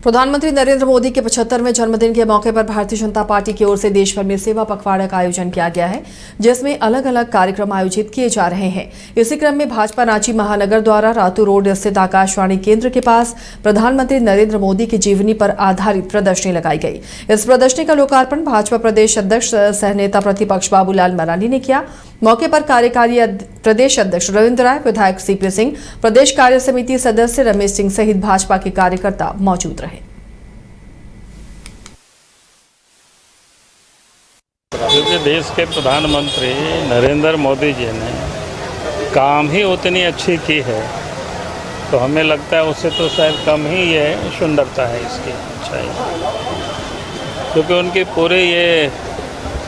प्रधानमंत्री नरेंद्र मोदी के 75वें जन्मदिन के मौके पर भारतीय जनता पार्टी की ओर से देश भर में सेवा पखवाड़ा का आयोजन किया गया है, जिसमें अलग अलग कार्यक्रम आयोजित किए जा रहे हैं। इसी क्रम में भाजपा रांची महानगर द्वारा रातू रोड स्थित आकाशवाणी केंद्र के पास प्रधानमंत्री नरेंद्र मोदी की जीवनी पर आधारित प्रदर्शनी लगाई गई। इस प्रदर्शनी का लोकार्पण भाजपा प्रदेश अध्यक्ष सह नेता प्रतिपक्ष बाबूलाल मरांडी ने किया। मौके पर कार्यकारी प्रदेश अध्यक्ष रविंद्र राय, विधायक सीपी सिंह, प्रदेश कार्य समिति सदस्य रमेश सिंह सहित भाजपा के कार्यकर्ता मौजूद रहे। क्योंकि देश के प्रधानमंत्री नरेंद्र मोदी जी ने काम ही उतनी अच्छी की है, तो हमें लगता है उससे तो शायद कम ही ये सुंदरता है इसकी अच्छाई, क्योंकि उनकी पूरी ये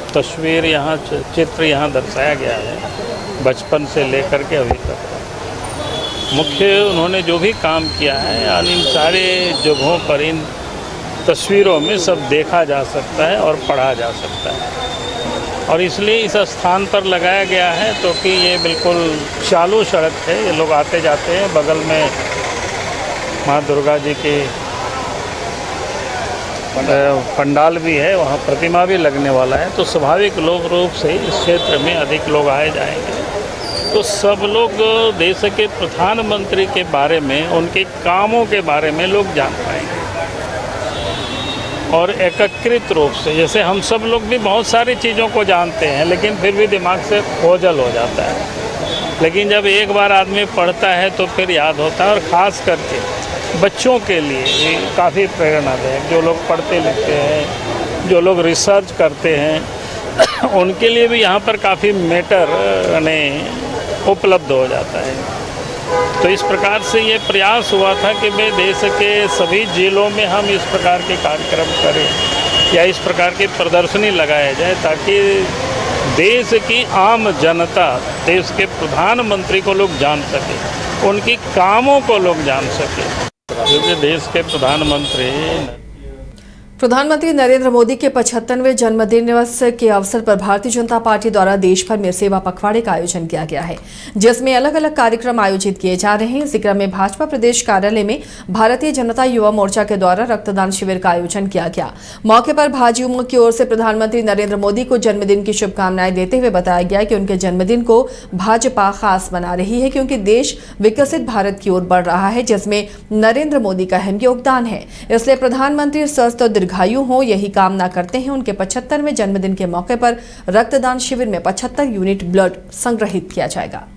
तस्वीर यहाँ चित्र यहाँ दर्शाया गया है बचपन से लेकर के अभी तक। मुख्य उन्होंने जो भी काम किया है इन सारे जगहों पर इन तस्वीरों में सब देखा जा सकता है और पढ़ा जा सकता है, और इसलिए इस स्थान पर लगाया गया है तो कि ये बिल्कुल चालू सड़क है, ये लोग आते जाते हैं। बगल में माँ दुर्गा जी की पंडाल भी है, वहाँ प्रतिमा भी लगने वाला है, तो स्वाभाविक रूप से इस क्षेत्र में अधिक लोग आए जाएंगे। तो सब लोग देश के प्रधानमंत्री के बारे में, उनके कामों के बारे में लोग जान पाएंगे और एकीकृत रूप से। जैसे हम सब लोग भी बहुत सारी चीज़ों को जानते हैं, लेकिन फिर भी दिमाग से ओझल हो जाता है। लेकिन जब एक बार आदमी पढ़ता है तो फिर याद होता है, और ख़ास करके बच्चों के लिए ये काफ़ी प्रेरणादायक। जो लोग पढ़ते लिखते हैं, जो लोग रिसर्च करते हैं, उनके लिए भी यहाँ पर काफ़ी मैटर उपलब्ध हो जाता है। तो इस प्रकार से ये प्रयास हुआ था कि भाई देश के सभी जिलों में हम इस प्रकार के कार्यक्रम करें या इस प्रकार की प्रदर्शनी लगाया जाए, ताकि देश की आम जनता देश के प्रधानमंत्री को लोग जान सके, उनकी कामों को लोग जान सके। क्योंकि देश के प्रधानमंत्री नरेंद्र मोदी के 75वें जन्मदिन दिवस के अवसर पर भारतीय जनता पार्टी द्वारा देश भर में सेवा पखवाड़े का आयोजन किया गया है, जिसमें अलग अलग कार्यक्रम आयोजित किए जा रहे हैं। इसी क्रम में भाजपा प्रदेश कार्यालय में भारतीय जनता युवा मोर्चा के द्वारा रक्तदान शिविर का आयोजन किया गया। मौके पर भाजयुमो की ओर से प्रधानमंत्री नरेंद्र मोदी को जन्मदिन की शुभकामनाएं देते हुए बताया गया कि उनके जन्मदिन को भाजपा खास बना रही है, क्योंकि देश विकसित भारत की ओर बढ़ रहा है, जिसमें नरेंद्र मोदी का अहम योगदान है। इसलिए प्रधानमंत्री स्वस्थ और दीर्घायु हो, यही कामना करते हैं। उनके 75वें जन्मदिन के मौके पर रक्तदान शिविर में 75 यूनिट ब्लड संग्रहित किया जाएगा।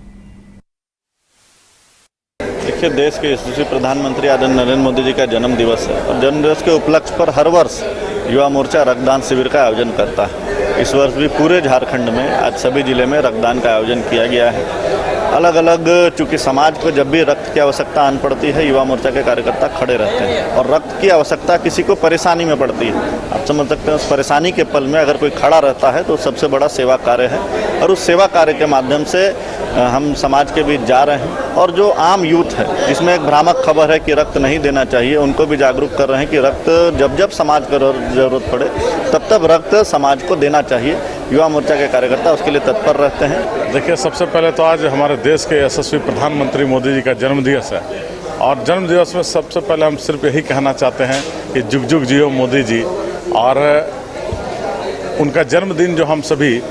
देखिए, देश के यशस्वी प्रधानमंत्री आदरणीय नरेंद्र मोदी जी का जन्म दिवस है, और जन्म दिवस के उपलक्ष्य पर हर वर्ष युवा मोर्चा रक्तदान शिविर का आयोजन करता है। इस वर्ष भी पूरे झारखंड में आज सभी जिले में रक्तदान का आयोजन किया गया है। अलग अलग, चूँकि समाज को जब भी रक्त की आवश्यकता आन पड़ती है, युवा मोर्चा के कार्यकर्ता खड़े रहते हैं, और रक्त की आवश्यकता किसी को परेशानी में पड़ती है। आप समझ सकते हैं, उस परेशानी के पल में अगर कोई खड़ा रहता है तो सबसे बड़ा सेवा कार्य है, और उस सेवा कार्य के माध्यम से हम समाज के बीच जा रहे हैं। और जो आम यूथ है, जिसमें एक भ्रामक खबर है कि रक्त नहीं देना चाहिए, उनको भी जागरूक कर रहे हैं कि रक्त जब जब समाज को जरूरत पड़े तब तब रक्त समाज को देना चाहिए। युवा मोर्चा के कार्यकर्ता उसके लिए तत्पर रहते हैं। देखिए, सबसे पहले तो आज हमारे देश के यशस्वी प्रधानमंत्री मोदी जी का जन्मदिवस है, और जन्मदिवस में सबसे पहले हम सिर्फ यही कहना चाहते हैं कि जुग जुग जियो मोदी जी। और उनका जन्मदिन जो हम सभी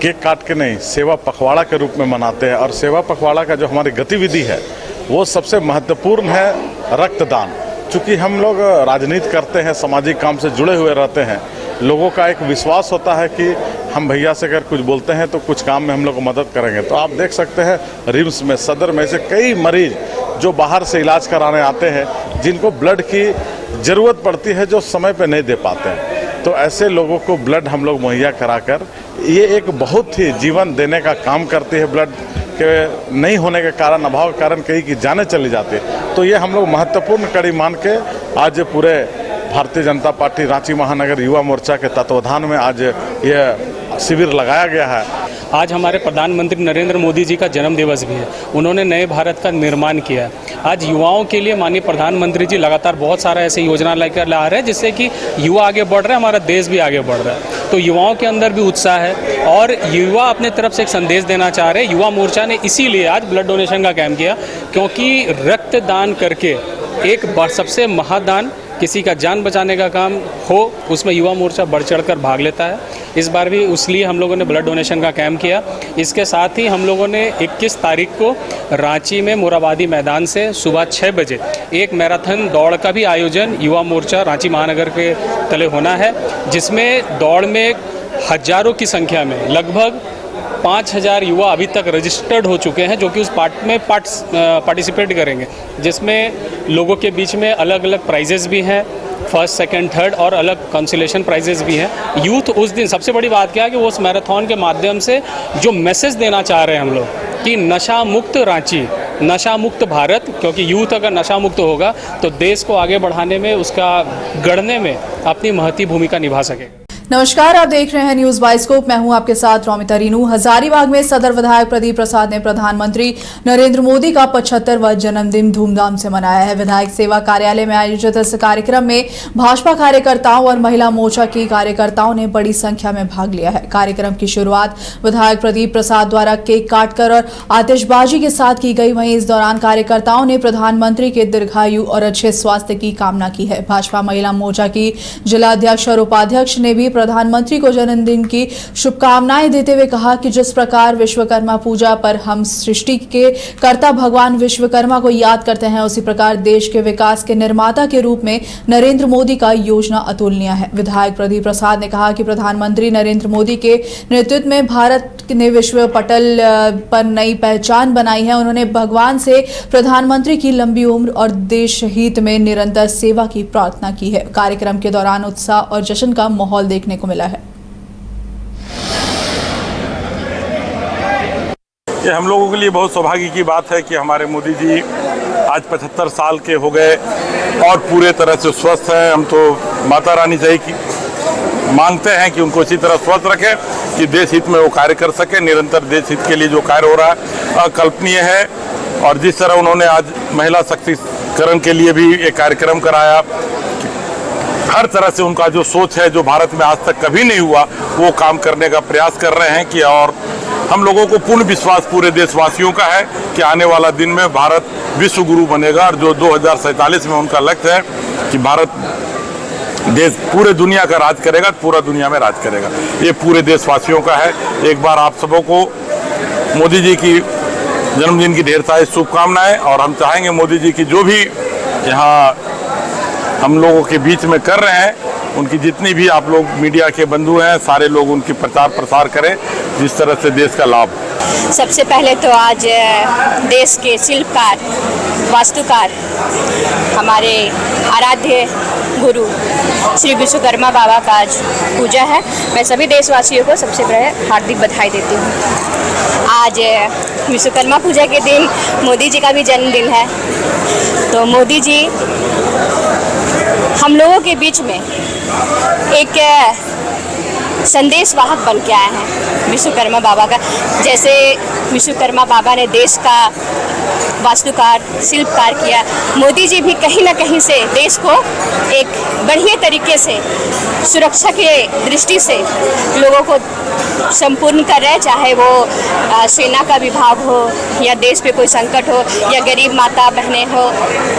केक काट के नहीं, सेवा पखवाड़ा के रूप में मनाते हैं, और सेवा पखवाड़ा का जो हमारी गतिविधि है वो सबसे महत्वपूर्ण है रक्तदान। चूँकि हम लोग राजनीति करते हैं, सामाजिक काम से जुड़े हुए रहते हैं, लोगों का एक विश्वास होता है कि हम भैया से अगर कुछ बोलते हैं तो कुछ काम में हम लोग मदद करेंगे। तो आप देख सकते हैं, रिम्स में, सदर में से कई मरीज जो बाहर से इलाज कराने आते हैं, जिनको ब्लड की ज़रूरत पड़ती है, जो समय पे नहीं दे पाते हैं, तो ऐसे लोगों को ब्लड हम लोग मुहैया कराकर ये एक बहुत ही जीवन देने का काम करती है। ब्लड के नहीं होने के कारण, अभाव के कारण कई की जानें चली जाती है। तो ये हम लोग महत्वपूर्ण कड़ी मान के आज पूरे भारतीय जनता पार्टी रांची महानगर युवा मोर्चा के तत्वाधान में आज ये शिविर लगाया गया है। आज हमारे प्रधानमंत्री नरेंद्र मोदी जी का जन्म दिवस भी है। उन्होंने नए भारत का निर्माण किया। आज युवाओं के लिए माननीय प्रधानमंत्री जी लगातार बहुत सारा ऐसे योजना लेकर ला रहे हैं, जिससे कि युवा आगे बढ़ रहे हैं, हमारा देश भी आगे बढ़ रहा है। तो युवाओं के अंदर भी उत्साह है, और युवा अपने तरफ से एक संदेश देना चाह रहे हैं। युवा मोर्चा ने इसीलिए आज ब्लड डोनेशन का कैंप किया, क्योंकि रक्तदान करके एक सबसे महादान किसी का जान बचाने का काम हो, उसमें युवा मोर्चा बढ़ चढ़कर भाग लेता है। इस बार भी इसलिए हम लोगों ने ब्लड डोनेशन का कैंप किया। इसके साथ ही हम लोगों ने 21 तारीख को रांची में मोराबादी मैदान से सुबह 6 बजे एक मैराथन दौड़ का भी आयोजन युवा मोर्चा रांची महानगर के तले होना है, जिसमें दौड़ में हजारों की संख्या में लगभग 5000 युवा अभी तक रजिस्टर्ड हो चुके हैं, जो कि उस पार्टिसिपेट करेंगे, जिसमें लोगों के बीच में अलग अलग प्राइजेस भी हैं, फर्स्ट सेकंड थर्ड, और अलग कंसोलेशन प्राइजेस भी हैं। यूथ उस दिन सबसे बड़ी बात क्या है कि वो उस मैराथन के माध्यम से जो मैसेज देना चाह रहे हैं हम लोग कि नशा मुक्त रांची, नशा मुक्त भारत, क्योंकि यूथ अगर नशा मुक्त होगा तो देश को आगे बढ़ाने में, उसका गढ़ने में अपनी महती भूमिका निभा सकेगा। नमस्कार, आप देख रहे हैं न्यूज बाइस्कोप। मैं हूं आपके साथ रोमिता रीनू। हजारीबाग में सदर विधायक प्रदीप प्रसाद ने प्रधानमंत्री नरेंद्र मोदी का 75वां जन्मदिन धूमधाम से मनाया है। विधायक सेवा कार्यालय में आयोजित इस कार्यक्रम में भाजपा कार्यकर्ताओं और महिला मोर्चा की कार्यकर्ताओं ने बड़ी संख्या में भाग लिया है। कार्यक्रम की शुरुआत विधायक प्रदीप प्रसाद द्वारा केक काटकर और आतिशबाजी के साथ की गई। वहीं इस दौरान कार्यकर्ताओं ने प्रधानमंत्री के दीर्घायु और अच्छे स्वास्थ्य की कामना की है। भाजपा महिला मोर्चा की जिलाध्यक्ष और उपाध्यक्ष ने भी प्रधानमंत्री को जन्मदिन की शुभकामनाएं देते हुए कहा कि जिस प्रकार विश्वकर्मा पूजा पर हम सृष्टि के कर्ता भगवान विश्वकर्मा को याद करते हैं, उसी प्रकार देश के विकास के निर्माता के रूप में नरेंद्र मोदी का योजना अतुलनीय है। विधायक प्रदीप प्रसाद ने कहा कि प्रधानमंत्री नरेंद्र मोदी के नेतृत्व में भारत ने विश्व पटल पर नई पहचान बनाई है। उन्होंने भगवान से प्रधानमंत्री की लंबी उम्र और देश हित में निरंतर सेवा की प्रार्थना की है। कार्यक्रम के दौरान उत्साह और जश्न का माहौल देखने को मिला है। ये हम लोगों के लिए बहुत सौभाग्य की बात है कि हमारे मोदी जी आज 75 साल के हो गए और पूरे तरह से स्वस्थ हैं। हम तो माता रानी से ही मांगते हैं कि उनको इसी तरह स्वस्थ रखें कि देश हित में वो कार्य कर सके। निरंतर देश हित के लिए जो कार्य हो रहा है अकल्पनीय है। और जिस तरह उन्होंने आज महिला सशक्तिकरण के लिए भी एक कार्यक्रम कराया, हर तरह से उनका जो सोच है, जो भारत में आज तक कभी नहीं हुआ, वो काम करने का प्रयास कर रहे हैं कि और हम लोगों को पूर्ण विश्वास पूरे देशवासियों का है कि आने वाला दिन में भारत विश्व गुरु बनेगा। और जो 2047 में उनका लक्ष्य है कि भारत देश पूरे दुनिया का राज करेगा, पूरा दुनिया में राज करेगा, ये पूरे देशवासियों का है। एक बार आप सबों को मोदी जी की जन्मदिन की ढेर सारी शुभकामनाएं। और हम चाहेंगे मोदी जी की जो भी यहाँ हम लोगों के बीच में कर रहे हैं, उनकी जितनी भी आप लोग मीडिया के बंधु हैं, सारे लोग उनकी प्रचार प्रसार करें, जिस तरह से देश का लाभ। सबसे पहले तो आज देश के शिल्पकार, वास्तुकार, हमारे आराध्य गुरु श्री विश्वकर्मा बाबा का आज पूजा है। मैं सभी देशवासियों को सबसे पहले हार्दिक बधाई देती हूँ। आज विश्वकर्मा पूजा के दिन मोदी जी का भी जन्मदिन है, तो मोदी जी हम लोगों के बीच में एक संदेश वाहक बन के आए हैं विश्वकर्मा बाबा का। जैसे विश्वकर्मा बाबा ने देश का वास्तुकार, शिल्पकार किया, मोदी जी भी कहीं ना कहीं से देश को एक बढ़िया तरीके से सुरक्षा के दृष्टि से लोगों को संपूर्ण कर रहे हैं, चाहे वो सेना का विभाग हो या देश पे कोई संकट हो या गरीब माता बहनें हो,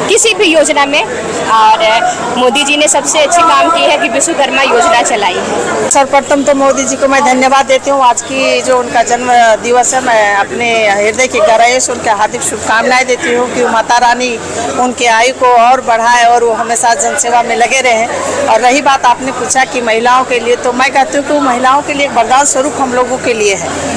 किसी भी योजना में। और मोदी जी ने सबसे अच्छी काम की है कि विश्वकर्मा योजना चलाई है। सर्वप्रथम तो मोदी जी को मैं धन्यवाद देती हूँ। आज की जो उनका जन्म दिवस है, मैं अपने हृदय की गहराइयों से उनके हार्दिक शुभकामनाएं देती हूँ कि माता रानी उनके आयु को और बढ़ाए और वो हमेशा जनसेवा में लगे रहें। और रही बात आपने पूछा कि महिलाओं के लिए, तो मैं कहती हूँ कि महिलाओं के लिए एक वरदान स्वरूप हम लोगों के लिए है।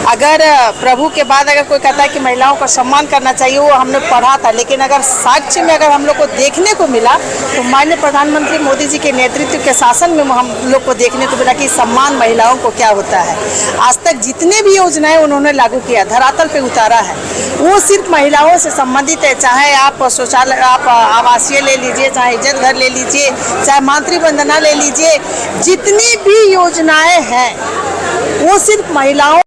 अगर प्रभु के बाद अगर कोई कहता है कि महिलाओं का सम्मान करना चाहिए, वो हमने पढ़ा था, लेकिन अगर साक्ष्य में अगर हम लोग को देखने को मिला तो माननीय प्रधानमंत्री मोदी जी के नेतृत्व के शासन में हम लोग को देखने को मिला कि सम्मान महिलाओं को क्या होता है। आज तक जितने भी योजनाएं उन्होंने लागू किया, धरातल पे उतारा है, वो सिर्फ महिलाओं से संबंधित है। चाहे आप शौचालय, आप आवासीय ले लीजिए, चाहे इज्जत घर ले लीजिए, चाहे मातृवंदना ले लीजिए, जितनी भी योजनाएं हैं वो सिर्फ महिलाओं